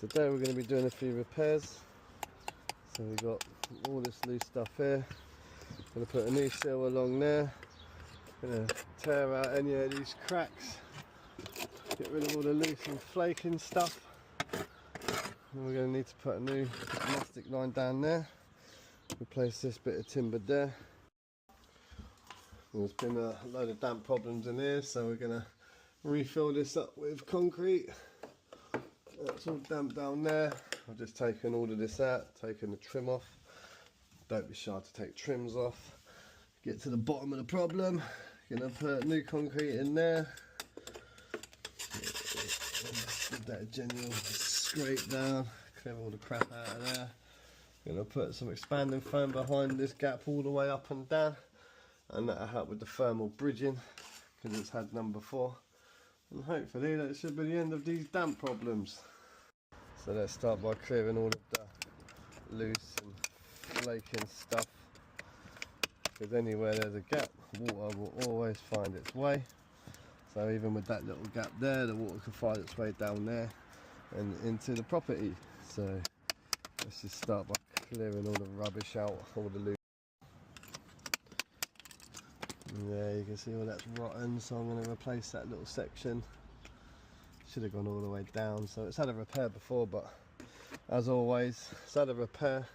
Today we're going to be doing a few repairs. So we've got all this loose stuff here. Going to put a new sill along there. Going to tear out any of these cracks. Get rid of all the loose and flaking stuff. And we're going to need to put a new mastic line down there. Replace this bit of timber there. There's been a load of damp problems in here, so we're going to refill this up with concrete. That's all damp down there. I've just taken all of this out, taken the trim off. Don't be shy to take trims off. Get to the bottom of the problem. Gonna put new concrete in there. Give that a general scrape down, clear all the crap out of there. Gonna put some expanding foam behind this gap all the way up and down, and that'll help with the thermal bridging because it's had none before. And hopefully that should be the end of these damp problems. So let's start by clearing all of the loose and flaking stuff, because anywhere there's a gap, water will always find its way. So even with that little gap there, the water can find its way down there and into the property. So let's just start by clearing all the rubbish out, all the loose. Yeah, you can see all that's rotten, so I'm going to replace that little section. Should have gone all the way down, so it's had a repair before, but as always, it's had a repair,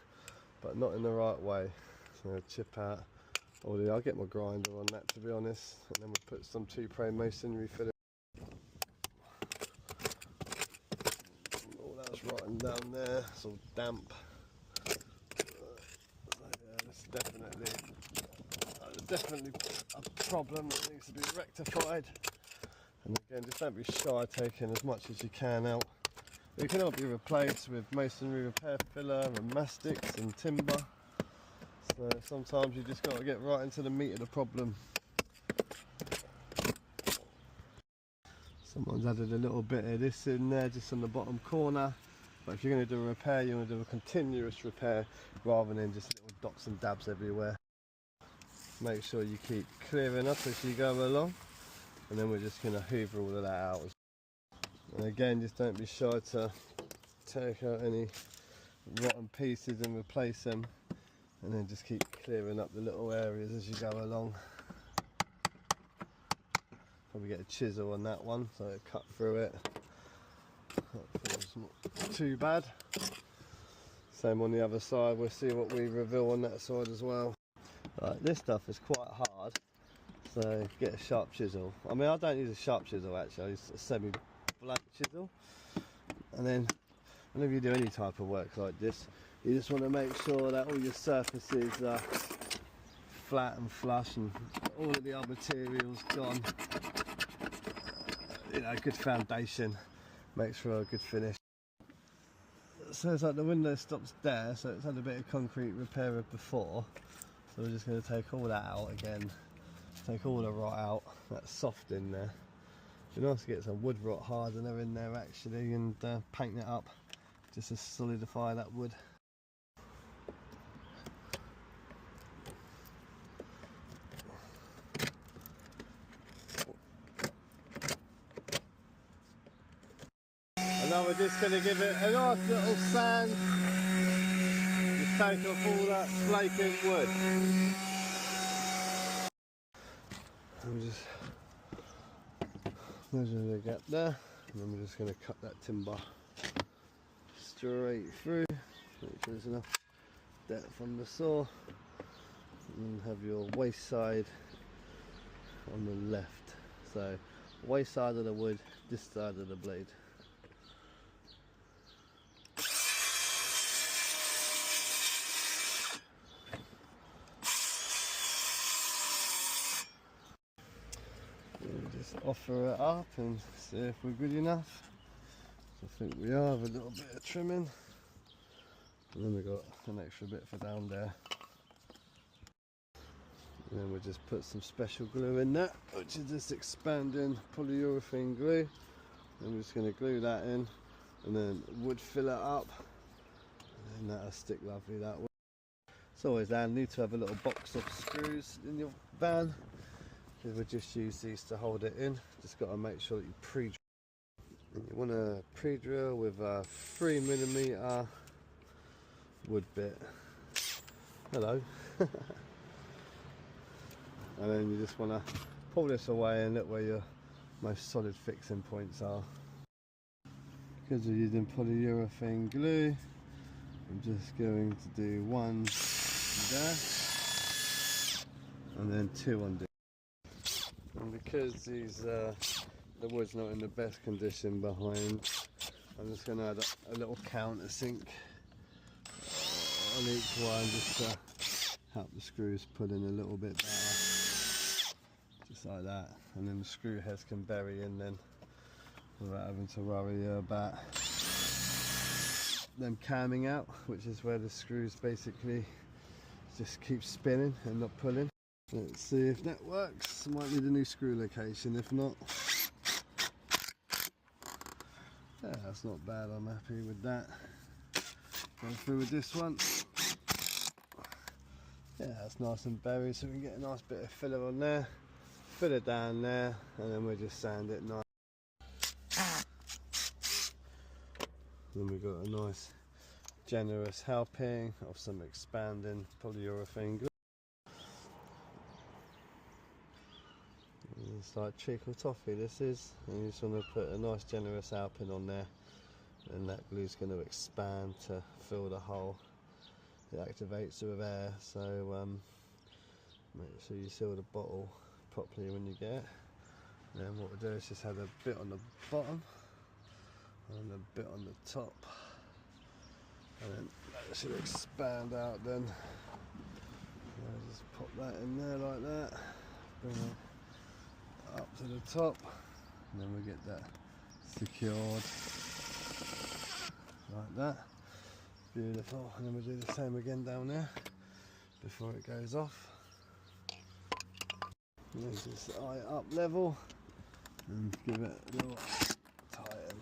but not in the right way. So I'm going to chip out all the, I'll get my grinder on that to be honest, and then we'll put some two-pray masonry for it. All that's rotten down there, it's all damp. So yeah, it's definitely a problem that needs to be rectified. And again, just don't be shy taking as much as you can out. It can all be replaced with masonry repair filler and mastics and timber. So sometimes you just got to get right into the meat of the problem. Someone's added a little bit of this in there just on the bottom corner. But if you're going to do a repair, you want to do a continuous repair rather than just little dots and dabs everywhere. Make sure you keep clearing up as you go along, and then we're just going to hoover all of that out. And again, just don't be shy to take out any rotten pieces and replace them, and then just keep clearing up the little areas as you go along. Probably get a chisel on that one so it cut through it. Hopefully it's not too bad. Same on the other side, we'll see what we reveal on that side as well. Right, this stuff is quite hard, so get a sharp chisel. I mean, I don't use a sharp chisel actually, I use a semi-blunt chisel. And then whenever you do any type of work like this, you just want to make sure that all your surfaces are flat and flush and all of the other materials gone. You know, good foundation makes for a good finish. So it's like the window stops there, so it's had a bit of concrete repair before. So we're just going to take all that out again, take all the rot out, that's soft in there. It'd be nice to get some wood rot hardener in there actually and paint it up just to solidify that wood. And now we're just going to give it a nice little sand. Take off all that flaking wood. I'm just measuring the gap there, and then we're just going to cut that timber straight through. Make sure there's enough depth on the saw, and have your waste side on the left. So waste side of the wood, this side of the blade. Offer it up and see if we're good enough. So I think we are, with a little bit of trimming, and then we've got an extra bit for down there, and then we'll just put some special glue in that, which is this expanding polyurethane glue. I'm just going to glue that in and then wood fill it up, and then that'll stick lovely that way. It's always handy to have a little box of screws in your van. We'll just use these to hold it in. Just got to make sure that you pre-dry And you want to pre-drill with a 3mm wood bit. Hello. And then you just want to pull this away and look where your most solid fixing points are. Because we're using polyurethane glue, I'm just going to do one there and then two on this. And because the wood's not in the best condition behind, I'm just going to add a little countersink on each one just to help the screws pull in a little bit better. Just like that, and then the screw heads can bury in then without having to worry about them camming out, which is where the screws basically just keep spinning and not pulling. Let's see if that works. Might need a new screw location, if not. Yeah, that's not bad, I'm happy with that. Go through with this one. Yeah, that's nice and buried, so we can get a nice bit of filler on there. Filler down there, and then we'll just sand it nice. Then we've got a nice generous helping of some expanding polyurethane glue. It's like treacle toffee this is, and you just want to put a nice generous helping on there, and that glue's going to expand to fill the hole. It activates with air, so make sure you seal the bottle properly when you get it. And then what we'll do is just have a bit on the bottom and a bit on the top, and then that should expand out then. I'll just pop that in there like that, bring it up to the top, and then we get that secured like that. Beautiful. And then we'll do the same again down there before it goes off. And then just eye up level and give it a little tighten,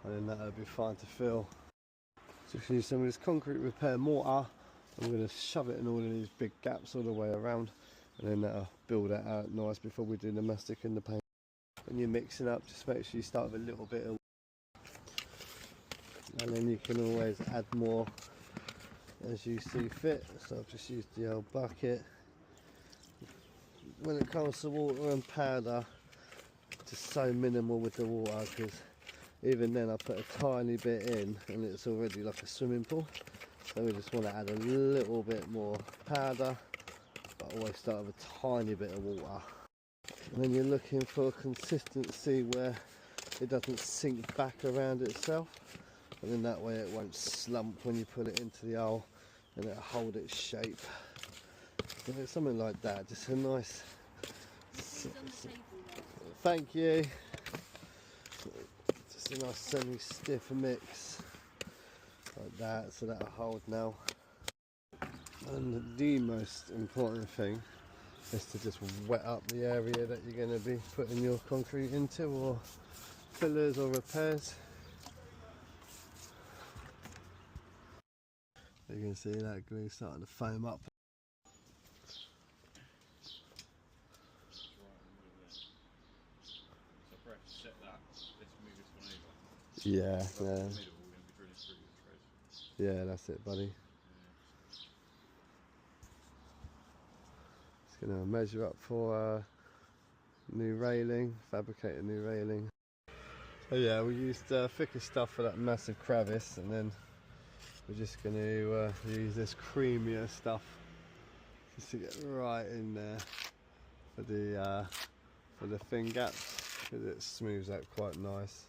and then that'll be fine to fill. Just use some of this concrete repair mortar. I'm going to shove it in all of these big gaps all the way around, and then that'll build that out nice before we do the mastic and the paint. When you're mixing up, just make sure you start with a little bit of, and then you can always add more as you see fit. So I've just used the old bucket. When it comes to water and powder, just so minimal with the water, because even then I put a tiny bit in and it's already like a swimming pool. So we just want to add a little bit more powder, but always start with a tiny bit of water. And then you're looking for consistency where it doesn't sink back around itself, and then that way it won't slump when you put it into the hole, and it'll hold its shape. So it's something like that, just a nice, thank you, just a nice semi-stiff mix like that, so that'll hold now. And the most important thing is to just wet up the area that you're going to be putting your concrete into, or fillers or repairs. You can see that glue starting to foam up. Yeah, yeah. Yeah, that's it, buddy. Just gonna measure up for new railing, fabricate a new railing. So yeah, we used thicker stuff for that massive crevice, and then we're just going to use this creamier stuff just to get right in there for the thin gaps, because it smooths out quite nice.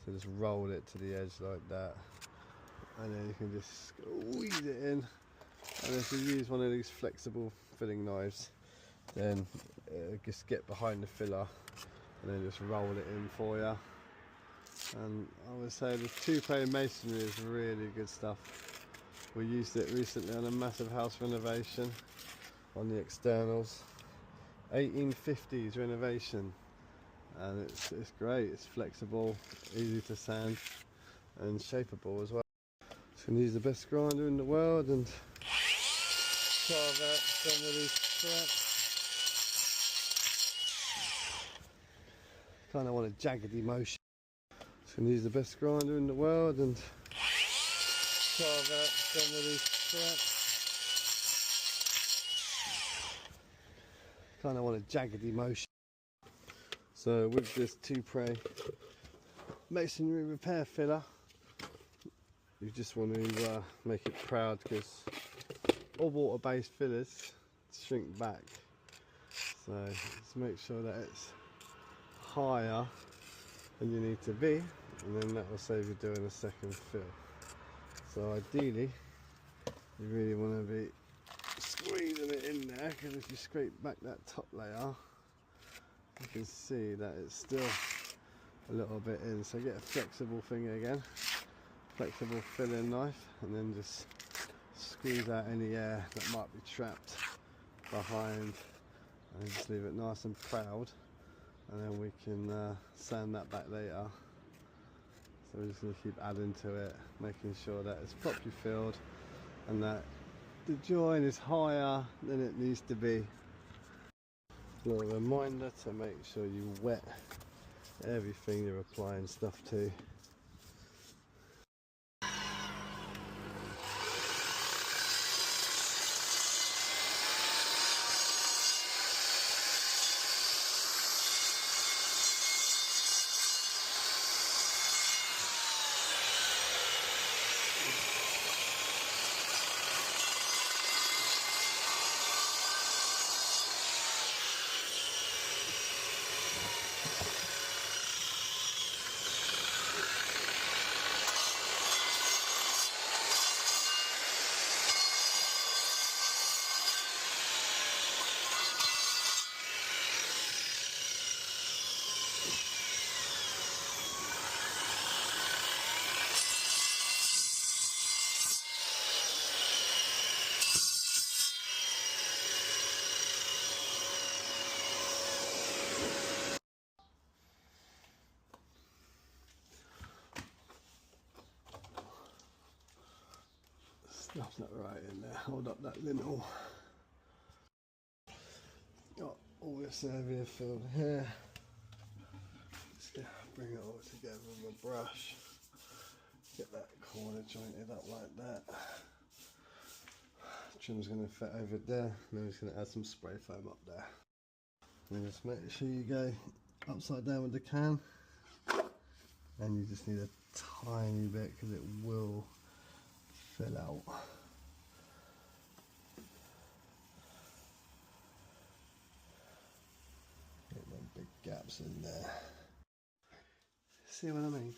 So just roll it to the edge like that, and then you can just squeeze it in. And if you use one of these flexible filling knives, then just get behind the filler and then just roll it in for you. And I would say the two-plane masonry is really good stuff. We used it recently on a massive house renovation on the externals, 1850s renovation, and it's great. It's flexible, easy to sand, and shapeable as well. So I'm gonna use the best grinder in the world and carve out some of these cracks. Kind of want a jaggedy motion. Just going to use the best grinder in the world and carve out some of these cracks. Kind of want a jaggedy motion. So with this Tupre masonry repair filler, you just want to make it proud, because all water-based fillers shrink back. So just make sure that it's higher than you need to be, and then that will save you doing a second fill. So ideally, you really want to be squeezing it in there, because if you scrape back that top layer, you can see that it's still a little bit in. So get a flexible thing again, flexible filling knife, and then just squeeze out any air that might be trapped behind, and just leave it nice and proud, and then we can sand that back later. So we're just going to keep adding to it, making sure that it's properly filled and that the join is higher than it needs to be. A little reminder to make sure you wet everything you're applying stuff to. Stuff's not right in there. Hold up that lintel. Got all this area filled here. Just bring it all together with a brush. Get that corner jointed up like that. Trim's going to fit over there. Then we're just going to add some spray foam up there. And just make sure you go upside down with the can. And you just need a tiny bit, because it will fill out. Get them big gaps in there. See what I mean?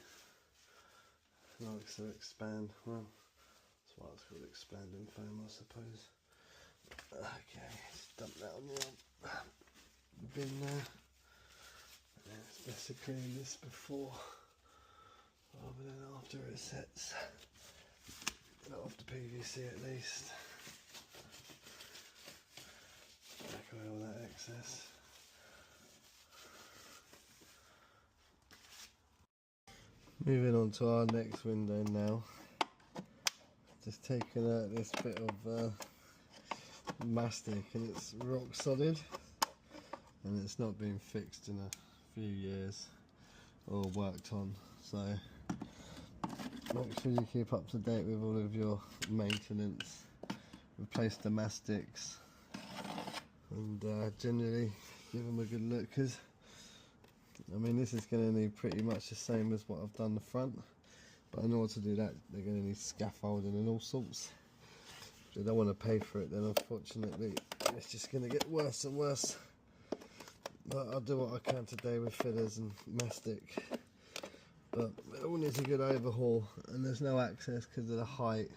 Likes to expand. Well, that's why it's called expanding foam, I suppose. Okay, just dump that on the bin there. And it's best to clean this before rather than after it sets. Get off the PVC at least. Take away all that excess. Moving on to our next window now. Just taking out this bit of mastic, and it's rock solid, and it's not been fixed in a few years or worked on. So make sure you keep up to date with all of your maintenance, replace the mastics, and generally give them a good look, because I mean this is going to need pretty much the same as what I've done the front, but in order to do that they're going to need scaffolding and all sorts. If they don't want to pay for it, then unfortunately it's just going to get worse and worse. But I'll do what I can today with fillers and mastic. But it all needs a good overhaul, and there's no access because of the height.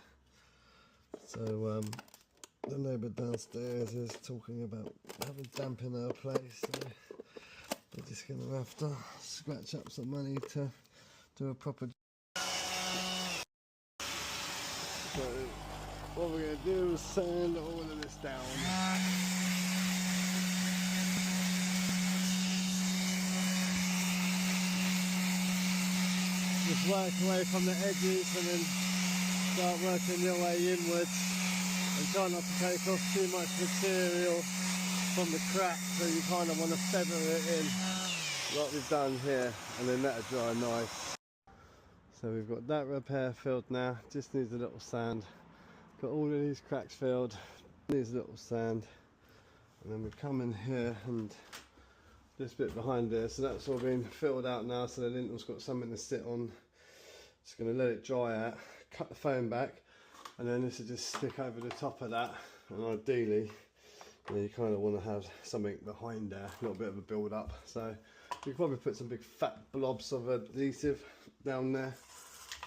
So the neighbour downstairs is talking about having damp in her place, so we're just going to have to scratch up some money to do a proper job. So what we're going to do is sand all of this down. Just work away from the edges and then start working your way inwards, and try not to take off too much material from the crack, so you kind of want to feather it in. like we've done here, and then that'll dry nice. So we've got that repair filled now, just needs a little sand. Got all of these cracks filled, needs a little sand. And then we come in here and this bit behind there, so that's all been filled out now, so the lintle's got something to sit on. Just going to let it dry out, cut the foam back, and then this will just stick over the top of that. And ideally, you kind of want to have something behind there, a little bit of a build up. So you can probably put some big fat blobs of adhesive down there,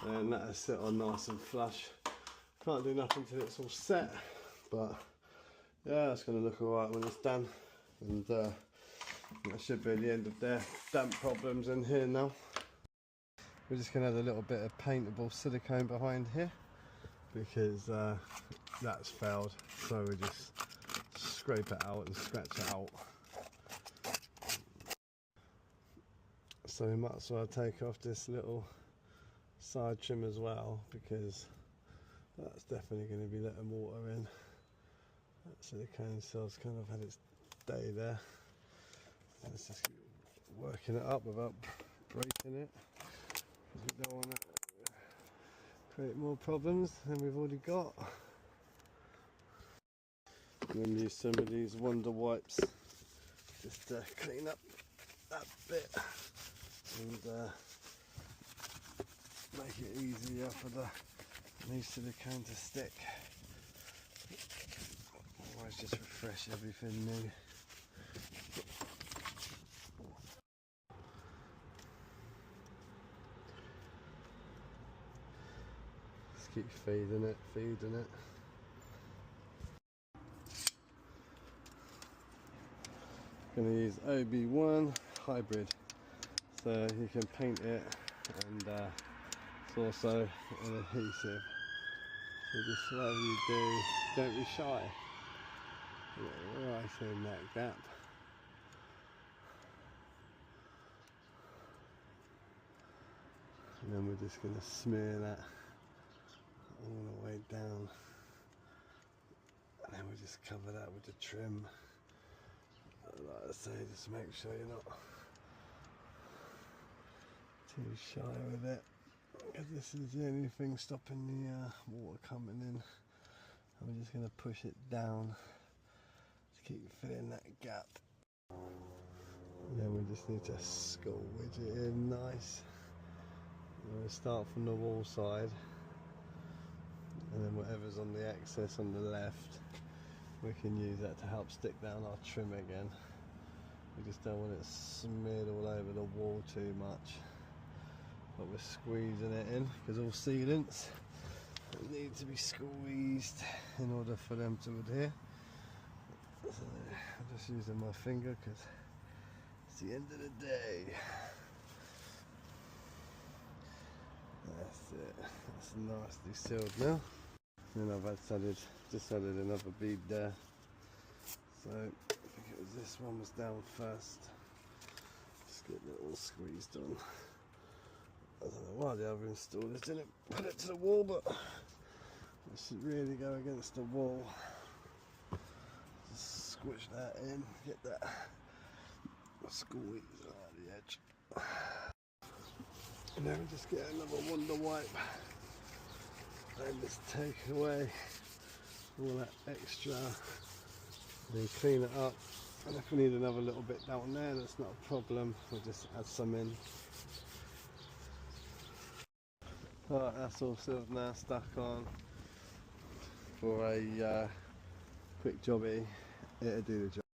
and that'll sit on nice and flush. Can't do nothing till it's all set, but yeah, it's going to look alright when it's done. And that should be the end of their damp problems in here now. We're just going to add a little bit of paintable silicone behind here because that's failed, so we just scrape it out and scratch it out. So we might as well take off this little side trim as well, because that's definitely going to be letting water in. That silicone cell's kind of had its day there. Let's just keep working it up without breaking it, because we don't want to create more problems than we've already got. And then use some of these Wonder Wipes just to clean up that bit and make it easier for the new silicone to stick. Otherwise just refresh everything new. Just keep feeding it. I'm going to use OB1 hybrid, so you can paint it, and it's also an adhesive. So just whatever you do, don't be shy. Get right in that gap. And then we're just going to smear that all the way down, and then we just cover that with the trim. Like I say, just make sure you're not too shy with it, because this is the only thing stopping the water coming in. I'm just going to push it down to keep filling that gap. And then we just need to squidge it in nice. We'll start from the wall side, and then whatever's on the excess on the left, we can use that to help stick down our trim again. We just don't want it smeared all over the wall too much, but we're squeezing it in, because all sealants need to be squeezed in order for them to adhere. So I'm just using my finger because it's the end of the day. That's it, that's nicely sealed now. And I've just added another bead there. So I think it was this one was down first. Just get it all squeezed on. I don't know why the other installers didn't put it to the wall, but it should really go against the wall. Just squish that in, get that squeeze out the edge. And then we just get another Wonder Wipe and just take away all that extra, then clean it up. And if we need another little bit down there, that's not a problem, we'll just add some in. Alright, that's all sealed now, stuck on for a quick jobby. It'll do the job.